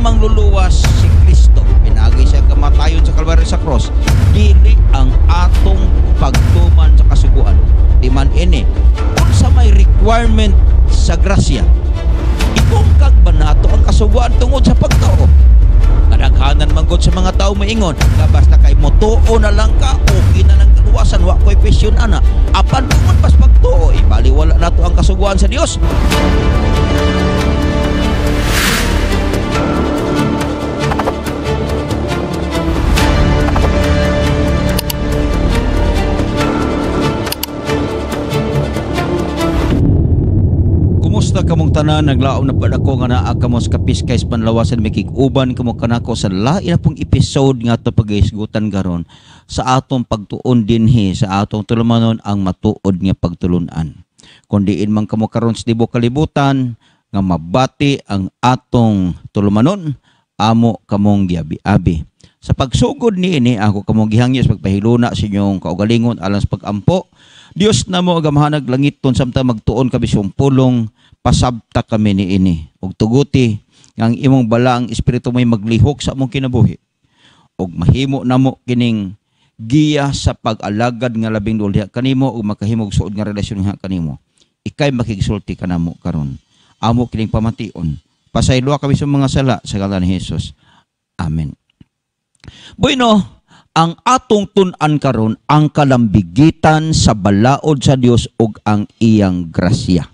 mangluluwas si Kristo, pinagi siya kamatayon sa Kalbaryo sa cross, dili ang atong pagtuman sa kasuguan. Di man ini, kung sa may requirement sa grasya, itungkag ba nato ang kasuguan tungod sa pagtuo? Kadaghanan manggod sa mga tao maingon, basta kay motuo na lang ka, okay na lang kaluwasan, wa ko'y question ana. Apan tungod pas pagtuo, ibaliwala nato ang kasuguan sa Dios. Kumusta kamong tanan, naglaom na pa ako nga naa kamo sa kapiskay sa panlawasan, may kig-uban kamo kanako sa lain na pong episode nga ito pag-isgutan karon sa atong pagtuon dinhi, sa atong tulumanon ang matuod nga pagtulunan. Kung diin man kamo karon sa tibuok kalibutan nga mabati ang atong tulumanon, amo kamong giabi-abi. Sa pagsugod niini ako kamong gihangyo sa pagpahiluna sa inyong kaugalingon alang sa pagampo. Dios na mo agamahanag langiton samtang magtuon kami sa pulong pasabta kami niini. Ug tuguti nga ang imong bala ang espiritu mo'y maglihok sa among kinabuhi. Ug mahimo namo kining giya sa pag-alagad nga labing dulha kanimo ug makahimog suod nga relasyon nga kanimo. Ikay makigsulti kanamo karon. Amo kining pamation. Pasaylo kami sa mga sala sa ngalan ni Hesus. Amen. Bueno, ang atong tun-an karon ang kalambigitan sa balaod sa Dios ug ang iyang grasya.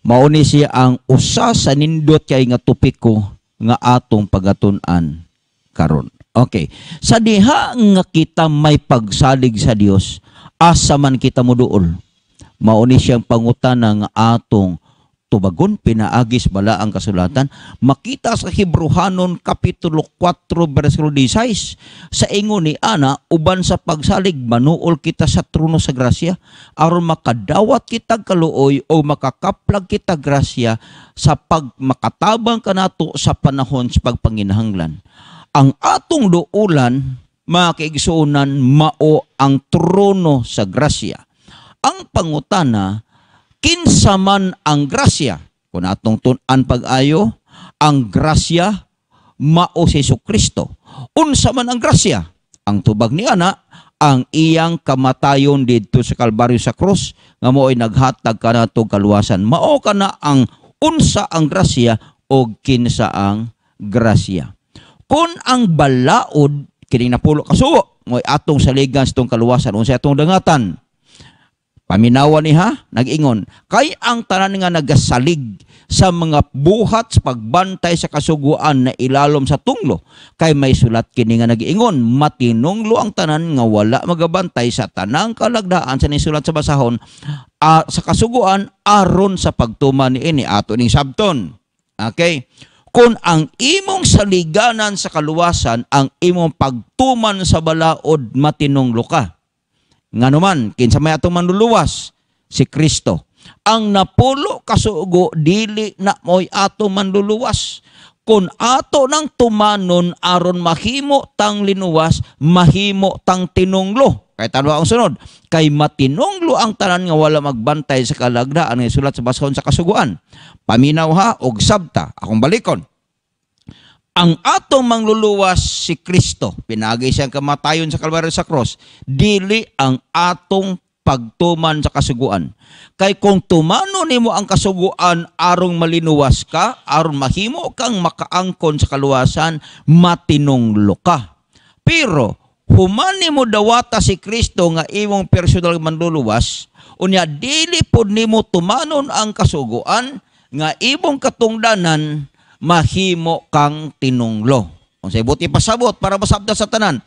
Mao ni siya ang usa sa nindot kay nga topiko nga atong pagatun-an karon. Okay. Sa diha nga kita may pagsalig sa Dios, asa man kita moduol. Mao ni siyang pangutana nga atong tubagon pinaagis bala ang kasulatan. Makita sa Hebrehanon kapitulo 4 bersikulo 16 sa ingon ni ana uban sa pagsalig manuol kita sa trono sa grasya aron makadawat kita kaluoy o makakaplag kita grasya sa pagmakatabang kanato sa panahon sa pagpanginahanglan. Ang atong duulan mga kaigsuonan mao ang trono sa grasya. Ang pangutana, kinsa man ang grasya? Kung atong tun-an pag-ayo, ang grasya mao si Jesucristo. Unsa man ang grasya? Ang tubag ni ana, ang iyang kamatayon didto sa Kalbaryo sa krus nga mo'y naghatag kanato kaluwasan. Mao kana ang unsa ang grasya o kinsa ang grasya. Kung ang balaod kining napulo kasuo mo'y atong saligan sa tong kaluwasan, unsa atong dangatan? Paminawan niya, nag-ingon, kay ang tanan nga nagasalig sa mga buhat sa pagbantay sa kasuguan na ilalom sa tunglo. Kay may sulat kini nga nag-ingon, matinunglo ang tanan nga wala magabantay sa tanang kalagdaan sa nisulat sa basahon sa kasuguan aron sa pagtuman ni ini ato ning sabton. Okay? Kung ang imong saliganan sa kaluwasan, ang imong pagtuman sa balaod, matinunglo ka. Nga naman, kinsa may atong manluluwas? Si Kristo. Ang napulo kasugo, dili na mo'y atong manluluwas. Kung ato nang tumanon aron mahimo tang linuwas, mahimo tang tinunglo. Kay tanwa ang sunod, kay matinunglo ang tanan nga wala magbantay sa kalagdaan nga sulat sa basahon sa kasuguan. Paminaw ha og sabta, akong balikon. Ang atong mangluluwas si Kristo, pinagi siyang kamatayon sa Kalbaryo sa cross, dili ang atong pagtuman sa kasuguan. Kay kung tumano nimo ang kasuguan arong malinuwas ka, aron mahimo kang makaangkon sa kaluwasan, matinunglo ka. Pero human nimo dawata si Kristo nga imong personal manluluwas, unya dili pod nimo tumanon ang kasuguan nga imong katungdanan, mahimo kang tinunglo. Kung sa ibuti pasabot para masabda sa tanan,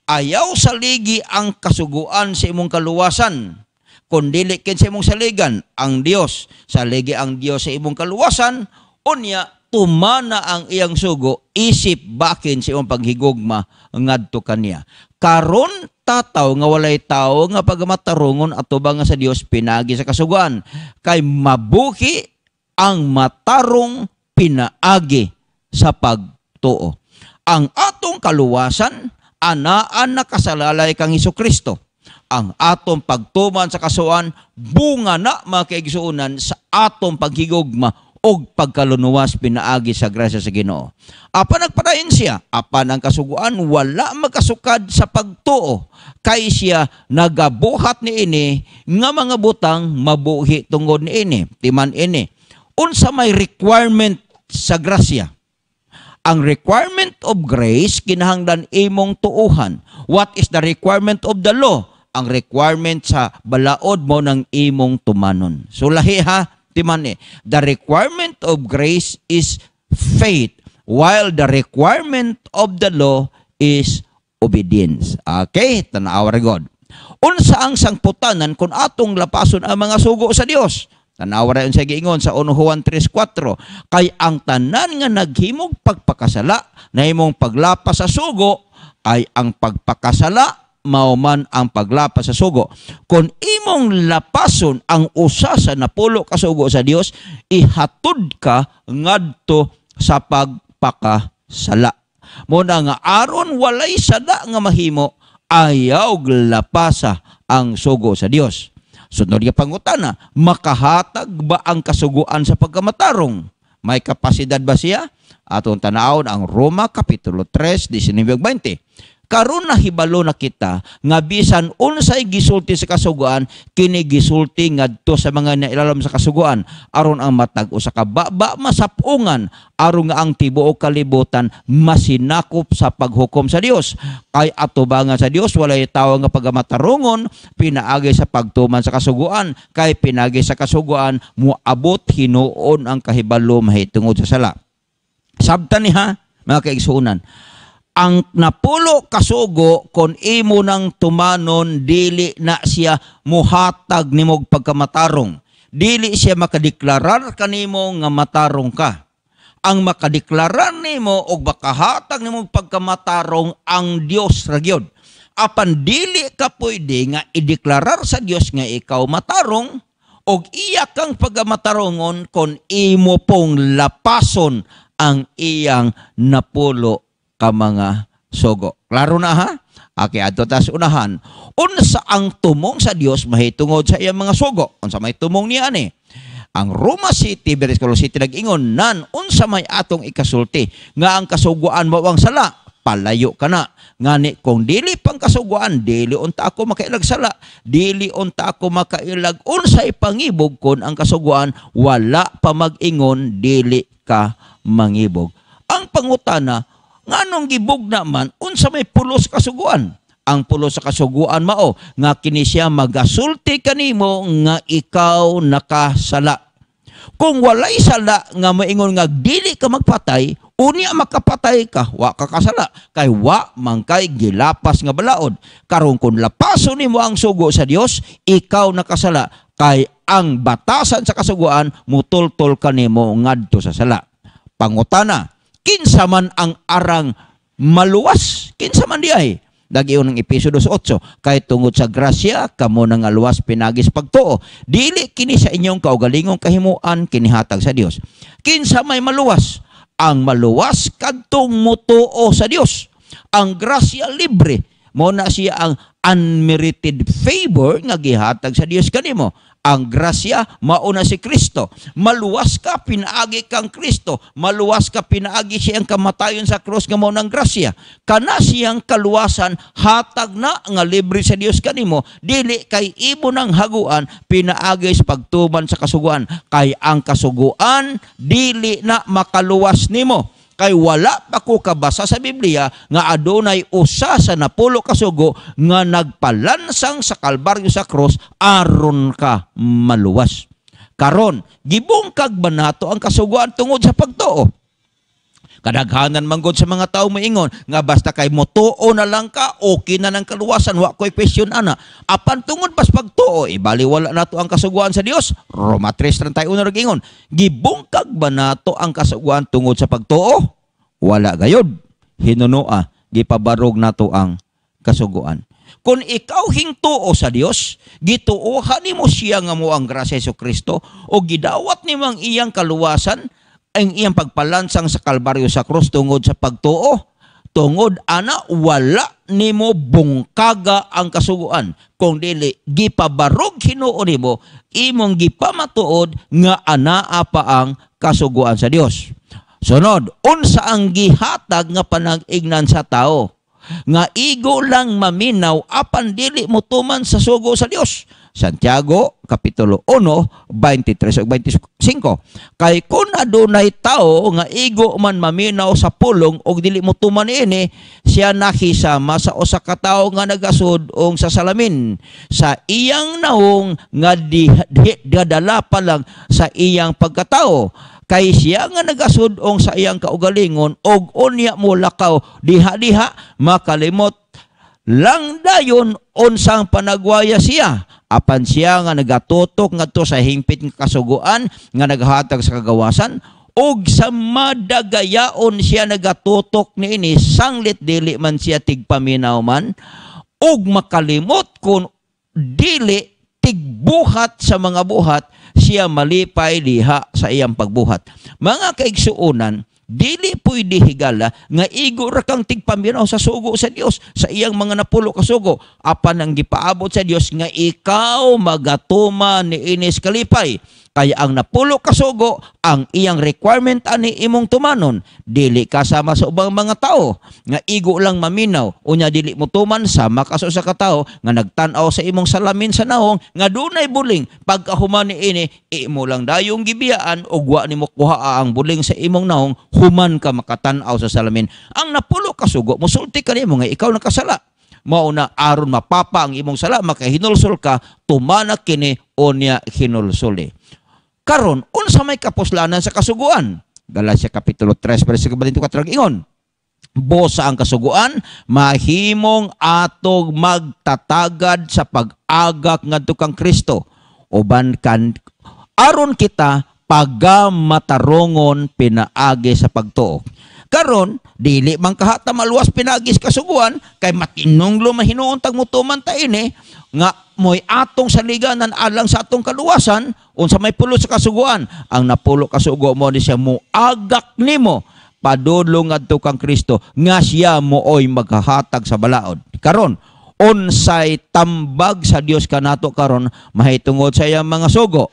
ayaw saligi ang kasuguan sa imong kaluwasan, kundi kin sa imong saligan ang Dios. Saligi ang Dios sa imong kaluwasan, unya tumana ang iyang sugo, isip bakin sa imong paghigugma ngadto kaniya. Karon tataw nga walay tao nga pagamatarungon atubang nga sa Dios pinagi sa kasuguan, kay mabuhi ang matarong pinaagi sa pagtuo. Ang atong kaluwasan, anaan na kasalalay kang Jesucristo. Ang atong pagtuman sa kasuan, bunga na mga kaigsuunan sa atong paghigugma og pagkalunuwas pinaagi sa grasya sa Ginoo. Apan nagpadayon siya, apan ang kasuguan wala magkasukad sa pagtuo, kay siya nagabuhat niini nga mga butang mabuhi tungod niini, timan ini. Unsa may requirement sa grasya? Ang requirement of grace kinahanglan imong tuuhan. What is the requirement of the law? Ang requirement sa balaod mo ng imong tumanon. So lahi ha, timan eh. The requirement of grace is faith, while the requirement of the law is obedience. Okay? Tanawa God. Unsa ang sangputanan kung atong lapason ang mga sugo sa Dios? Tanawa rin sa giingon sa 1 Juan 3:4. Kay ang tanan nga naghimog pagpakasala na imong paglapas sa sugo, ay ang pagpakasala mauman ang paglapas sa sugo. Kung imong lapason ang usa sa napulo ka sugo sa Dios, ihatod ka ngadto sa pagpakasala. Muna nga aron walay sada nga mahimo, ayaw lapasa ang sugo sa Dios. Sunod nga pangutana, makahatag ba ang kasuguan sa pagkamatarong? May kapasidad ba siya? Atong tanawon ang Roma Kapitulo 3, 19-20. Karon na hibalo na kita nga bisan unsay gisulti sa kasuguan, kini gisulti ngadto sa mga nailalam sa kasuguan aron ang matag usa ka baba masapungan aron nga ang tibuok kalibutan masinakop sa paghukom sa Dios. Kay atubangan sa Dios walay tawo nga pagamatarungon pinaagi sa pagtuman sa kasuguan, kay pinaagi sa kasuguan moabot hinuon ang kahibalo mahitungod sa sala. Sabtan ni ha mga kaigsuonan, ang napulo kasugo kon imo nang tumanon dili na siya muhatag nimog pagkamatarong. Dili siya makadeklarar kanimo nga matarong ka. Ang makadeklarar nimo og makahatag nimog pagkamatarong ang Dios ra gyud. Apan dili ka pwede nga ideklarar sa Dios nga ikaw matarong og iya kang pagkamatarungon kon imo pong lapason ang iyang napulo ka mga sugo. Klaro na ha? Okay, adto tas unahan. Unsa ang tumong sa Dios mahitungod sa iyang mga sugo? Unsa may tumong niya ani? Ang Roma City, Versículo City nag-ingon, nan unsa may atong ikasulti nga ang kasuguan mo ang sala, palayo ka na. Ngani kung dili pang kasuguan, dili unta ako makailag sala, dili unta ako makailag unsay pangibog kon ang kasuguan wala pa mag-ingon dili ka mangibog. Ang pangutana, nganong gibog naman unsa may pulos kasuguan? Ang pulos sa kasuguan mao nga kini siya magasulti kanimo nga ikaw nakasala. Kung walay sala nga maingon nga dili ka magpatay, unya makapatay ka, wa ka kasala, kay wa man kay gilapas nga balaod. Karon kun lapason nimo ang sugo sa Dios, ikaw nakasala, kay ang batasan sa kasuguan mutultol kanimo ngadto sa sala. Pangutana, kinsa man ang arang maluwas? Kinsa man diay? Dagiyon ng Episodio 8, kay tungod sa grasya, kamo nang aluwas pinagis pagtuo. Dili kini sa inyong kaugalingong kahimuan, kinihatag sa Dios. Kinsa may maluwas? Ang maluwas kadtong mutuo sa Dios. Ang grasya libre, mo na siya ang unmerited favor nga gihatag sa Dios kanimo. Ang grasya mauna si Kristo. Maluwas ka, pinaagi kang Kristo. Maluwas ka, pinaagi siyang kamatayon sa krus nga maunang grasya. Kana siyang kaluwasan, hatag na nga libre sa Dios kanimo. Dili kay imo nang haguan, pinaagi sa pagtuman sa kasuguan. Kay ang kasuguan, dili na makaluwas nimo. Kay wala pa ko kabasa sa Biblia nga adunay usa sa napulo kasugo nga nagpalansang sa Kalbaryo sa krus aron ka maluwas. Karon, gibungkag ba nato ang kasuguan tungod sa pagtuo? Kadaghanan manggod sa mga tao moingon nga basta kay motuo na lang ka, okay na ng kaluwasan, wa ko'y question ana. Apan tungod pas pagtuo, ibaliwala nato ang kasuguan sa Dios. Roma 3:31 nag-ingon, gibungkag ba nato ang kasuguan tungod sa pagtuo? Wala gayod. Hinunoa, gipabarog nato ang kasuguan. Kung ikaw hingtuo sa Dios, gituohan nimo siya nga mo ang grasya sa Kristo o gidawat nimo ang iyang kaluwasan, ang iyang pagpalansang sa Kalbaryo sa krus tungod sa pagtuo, tungod ana wala nimo bungkaga ang kasuguan. Kung dili gipabarog Ginoo nimo, imong gipamatuod nga anaa pa ang kasuguan sa Dios. Sunod, unsa ang gihatag nga panag-ignan sa tao nga igo lang maminaw apan dili motuman sa sugo sa Dios. Santiago kapitulo 1 23 ug 25. Kay kun adunay tao nga igo man maminaw sa pulong og dili motuman ini, siya nakisama sa usa ka tawo nga nagasud og sa salamin sa iyang naong nga dadala pa lang sa iyang pagkatao. Kay siya nga nagasudong sa iyang kaugalingon og unya mo lakaw diha-diha makalimot lang dayon unsang panagwaya siya apan siya nga nagatutok ngadto sa hingpit nga kasuguan nga naghatag sa kagawasan og sa madagayaon siya nagatutok niini sanglit dili man siya tigpaminaw man og makalimot kun dili tigbuhat sa mga buhat siya malipay diha sa iyang pagbuhat. Mga kaigsuonan, dili pwede higala nga igo ra kang tigpaminaw sa sugo sa Dios sa iyang mga napulo ka sugo apan ang gipaabot sa Dios nga ikaw magatuman ni inis kalipay. Kaya ang napulo ka sugo ang iyang requirement ani imong tumanon, dili kasama sa ubang mga tao nga igo lang maminaw unya dili mo tuman sama ka sa katao nga nagtan-aw sa imong salamin sa naong nga dunay buling pagkahuman niini imo lang dayong gibiyaan ug wa nimo kuhaa ang buling sa imong naong human ka makatan-aw sa salamin. Ang napulo ka sugo mosulti kanimo nga ikaw nakasala. Mao na aron mapapa ang imong sala makahinulsol ka tumana kini unya hinulsoli. Karon, unsa may kapuslanan sa kasuguan? Galatia kapitulo 3 bersikulo 24 ingon. Bosa ang kasuguan, mahimong atog magtatagad sa pag-agak ngadto kang Kristo. Uban kan aron kita pagamatarungon pinaagi sa pagtuo. Karon, dili man kahata maluwas pinaagi sa kasuguan kay matinong lumahinuon tag mutuman ta ini nga moy atong saliganan alang sa atong kaluwasan unsa may pulo sa kasuguan ang napulo kasugo mo ni siya moagak nimo padulong ngadto kang Kristo nga siya mooy maghahatag sa balaod. Karon unsay tambag sa Dios kanato karon mahitungod sa iyang mga sugo.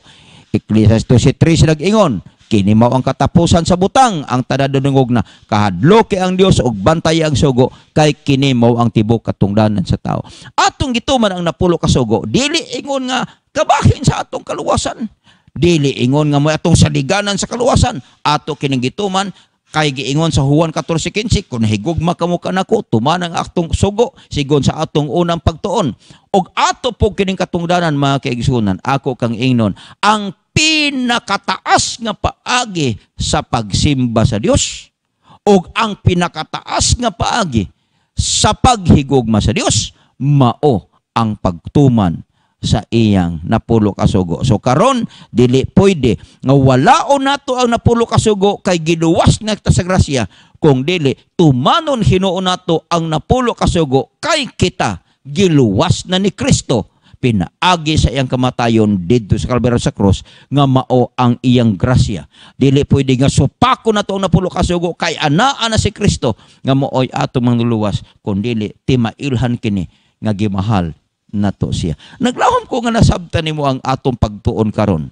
Ecclesiastes 3 nag-ingon, kini mao ang katapusan sa butang ang tadadungog na kahadloke ang Dios og bantay ang sugo kay kini mao ang tibok katungdanan sa tao. Atong gituman ang napulo ka sugo, dili ingon nga kabahin sa atong kaluwasan. Dili ingon nga mo atong saliganan sa kaluwasan. Ato kining gituman kay giingon sa Juan 14:15 kun higugma kamo kanako tuman ang atong sugo sigon sa atong unang pagtuon. Og ato po kining katungdanan mga kaigsunan, ako kang ingnon ang pinakataas nga paagi sa pagsimba sa Dios ug ang pinakataas nga paagi sa paghigugma sa Dios mao ang pagtuman sa iyang napulo ka sugo. So karon dili pwede nga walaon nato ang napulo ka sugo kay giluwas na kita sa grasya kung dili tumanon hinuon nato ang napulo ka sugo kay kita giluwas na ni Kristo pinaagi sa iyang kamatayon didto sa Kalbaryo sa krus nga mao ang iyang grasya. Dili pwede nga supako na to ang napulo ka sugo kay anaa na si Kristo nga mooy ato manluluwas kun dili timailhan kini nga gimahal nato siya. Naglahom ko nga nasabtan nimo ang atong pagtuon karon.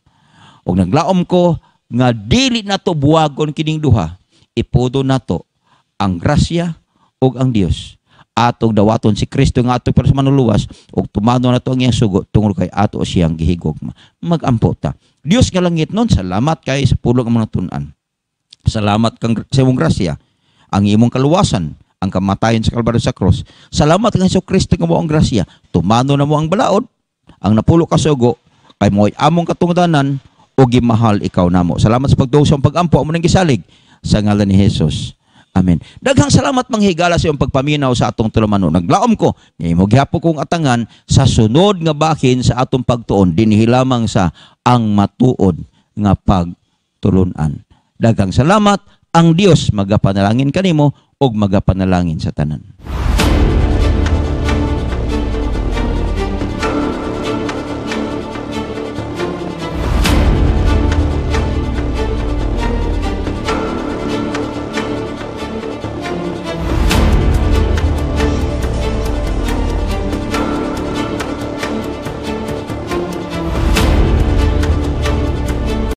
Og naglaom ko nga dili nato buwagon kining duha. Ipudo nato ang grasya ug ang Dios. Atong dawaton si Kristo nga ato para sa manluluwas ug tumano nato ang iyang sugo tungod kay ato siyang gihigugma. Magampo ta. Dios nga langit nun, salamat kay sa pulong ang mga tun-an. Salamat kang sa imong grasya, ang imong kaluwasan, ang kamatayon sa Kalbaryo sa krus. Salamat kang Hesus Kristo nga mo ang grasya. Tumano na mo ang balaod, ang napulo ka sugo kay mo'y among katungdanan o gimahal ikaw namo. Salamat sa pagduso ang pag-ampo amo nang gisalig sa ngalan ni Hesus. Amen. Daghang salamat manghigala sa iyong pagpaminaw sa atong tulumanon. Naglaom ko, mo gihapo kong atangan sa sunod nga bahin sa atong pagtuon dinhi lamang sa ang matuod nga pagtulunan. Daghang salamat, ang Dios magapanalangin kanimo og magapanalangin sa tanan.